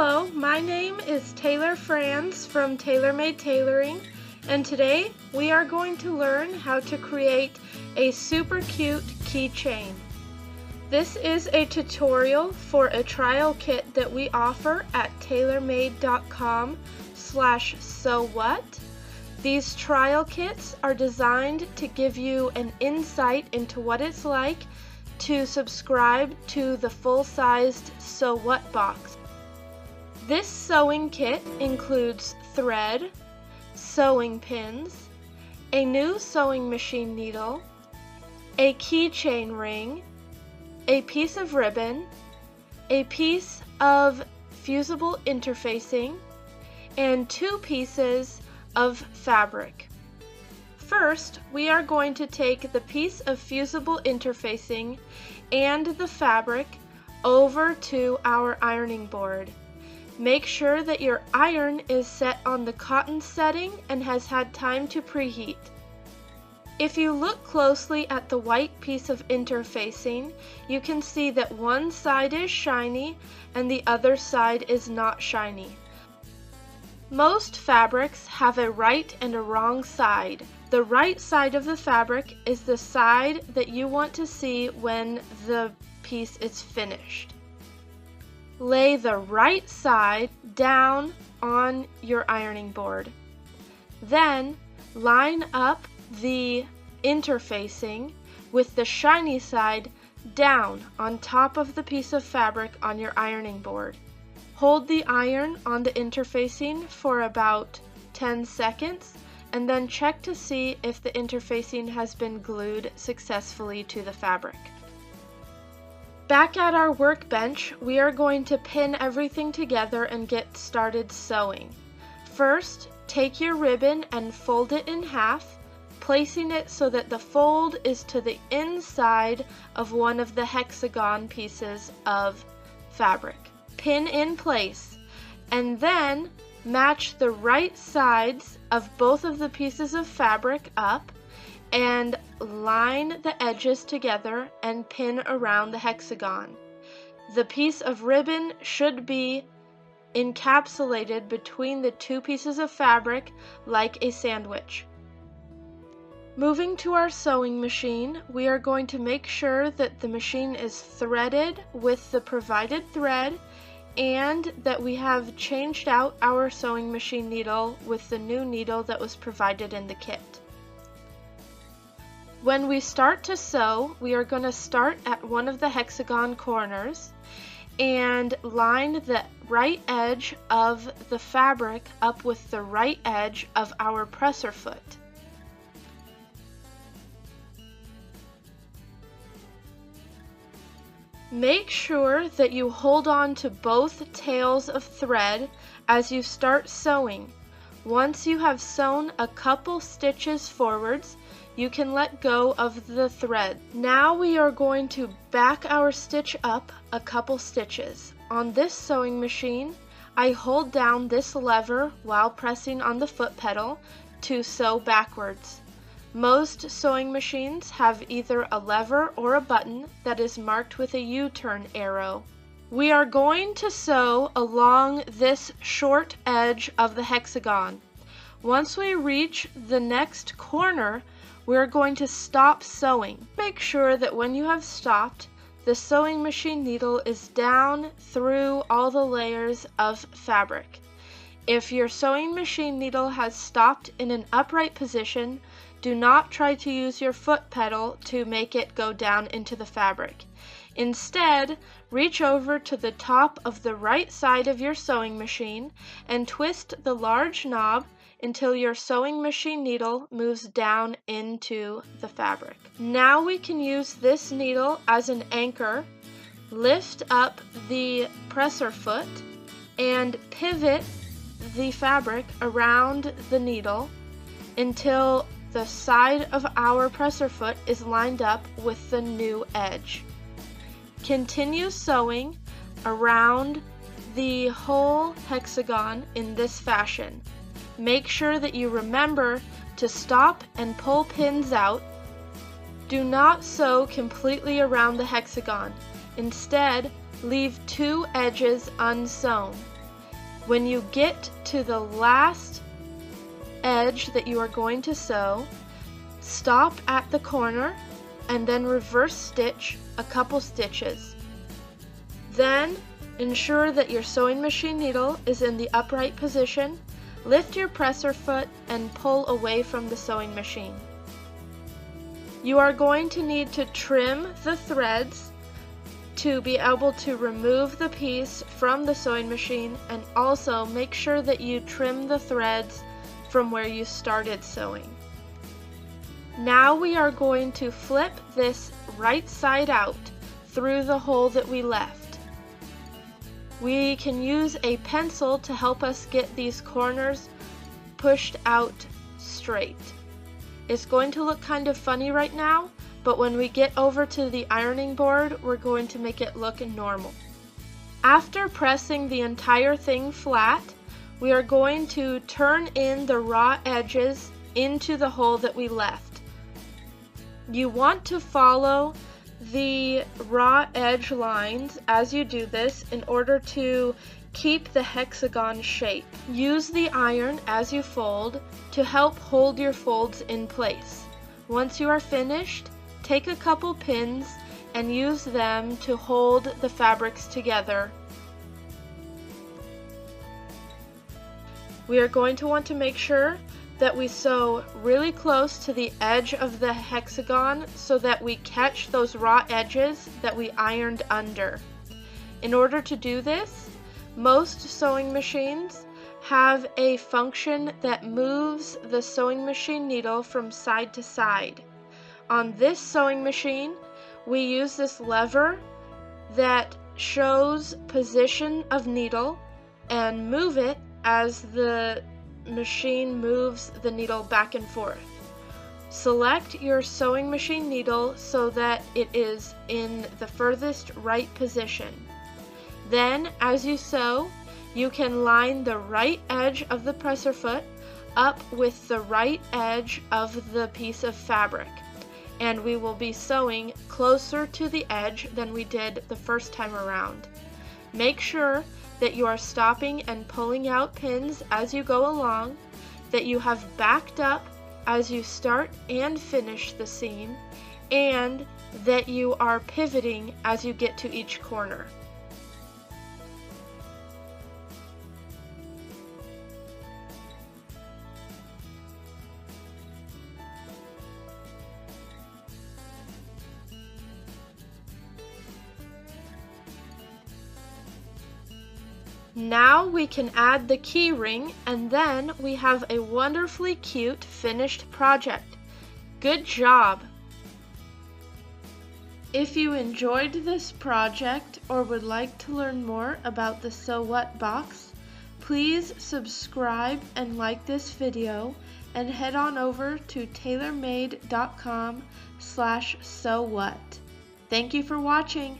Hello, my name is Taylor Franz from Taylor Made Tailoring, and today we are going to learn how to create a super cute keychain. This is a tutorial for a trial kit that we offer at tailormade.com/sowhat. These trial kits are designed to give you an insight into what it's like to subscribe to the full-sized So What box. This sewing kit includes thread, sewing pins, a new sewing machine needle, a keychain ring, a piece of ribbon, a piece of fusible interfacing, and 2 pieces of fabric. First, we are going to take the piece of fusible interfacing and the fabric over to our ironing board. Make sure that your iron is set on the cotton setting and has had time to preheat. If you look closely at the white piece of interfacing, you can see that one side is shiny and the other side is not shiny. Most fabrics have a right and a wrong side. The right side of the fabric is the side that you want to see when the piece is finished. Lay the right side down on your ironing board. Then line up the interfacing with the shiny side down on top of the piece of fabric on your ironing board. Hold the iron on the interfacing for about 10 seconds and then check to see if the interfacing has been glued successfully to the fabric. Back at our workbench, we are going to pin everything together and get started sewing. First, take your ribbon and fold it in half, placing it so that the fold is to the inside of one of the hexagon pieces of fabric. Pin in place, and then match the right sides of both of the pieces of fabric up and line the edges together and pin around the hexagon. The piece of ribbon should be encapsulated between the 2 pieces of fabric like a sandwich. Moving to our sewing machine, we are going to make sure that the machine is threaded with the provided thread and that we have changed out our sewing machine needle with the new needle that was provided in the kit. When we start to sew, we are going to start at one of the hexagon corners and line the right edge of the fabric up with the right edge of our presser foot. Make sure that you hold on to both tails of thread as you start sewing. Once you have sewn a couple stitches forwards, you can let go of the thread. Now we are going to back our stitch up a couple stitches. On this sewing machine, I hold down this lever while pressing on the foot pedal to sew backwards. Most sewing machines have either a lever or a button that is marked with a U-turn arrow. We are going to sew along this short edge of the hexagon. Once we reach the next corner, we're going to stop sewing. Make sure that when you have stopped, the sewing machine needle is down through all the layers of fabric. If your sewing machine needle has stopped in an upright position, do not try to use your foot pedal to make it go down into the fabric. Instead, reach over to the top of the right side of your sewing machine and twist the large knob until your sewing machine needle moves down into the fabric. Now we can use this needle as an anchor, lift up the presser foot, and pivot the fabric around the needle until the side of our presser foot is lined up with the new edge. Continue sewing around the whole hexagon in this fashion. Make sure that you remember to stop and pull pins out. Do not sew completely around the hexagon. Instead, leave 2 edges unsewn. When you get to the last edge that you are going to sew, stop at the corner and then reverse stitch a couple stitches. Then ensure that your sewing machine needle is in the upright position. Lift your presser foot and pull away from the sewing machine. You are going to need to trim the threads to be able to remove the piece from the sewing machine, and also make sure that you trim the threads from where you started sewing. Now we are going to flip this right side out through the hole that we left. We can use a pencil to help us get these corners pushed out straight. It's going to look kind of funny right now, but when we get over to the ironing board, we're going to make it look normal. After pressing the entire thing flat, we are going to turn in the raw edges into the hole that we left. You want to follow the raw edge lines as you do this in order to keep the hexagon shape. Use the iron as you fold to help hold your folds in place. Once you are finished, take a couple pins and use them to hold the fabrics together. We are going to want to make sure that we sew really close to the edge of the hexagon so that we catch those raw edges that we ironed under. In order to do this, most sewing machines have a function that moves the sewing machine needle from side to side. On this sewing machine, we use this lever that shows position of needle and move it as the machine moves the needle back and forth. Select your sewing machine needle so that it is in the furthest right position. Then, as you sew, you can line the right edge of the presser foot up with the right edge of the piece of fabric, and we will be sewing closer to the edge than we did the first time around. Make sure that you are stopping and pulling out pins as you go along, that you have backed up as you start and finish the seam, and that you are pivoting as you get to each corner. Now we can add the key ring, and then we have a wonderfully cute finished project. Good job! If you enjoyed this project or would like to learn more about the Sew What box, please subscribe and like this video, and head on over to tailormade.com/sewwhat. Thank you for watching.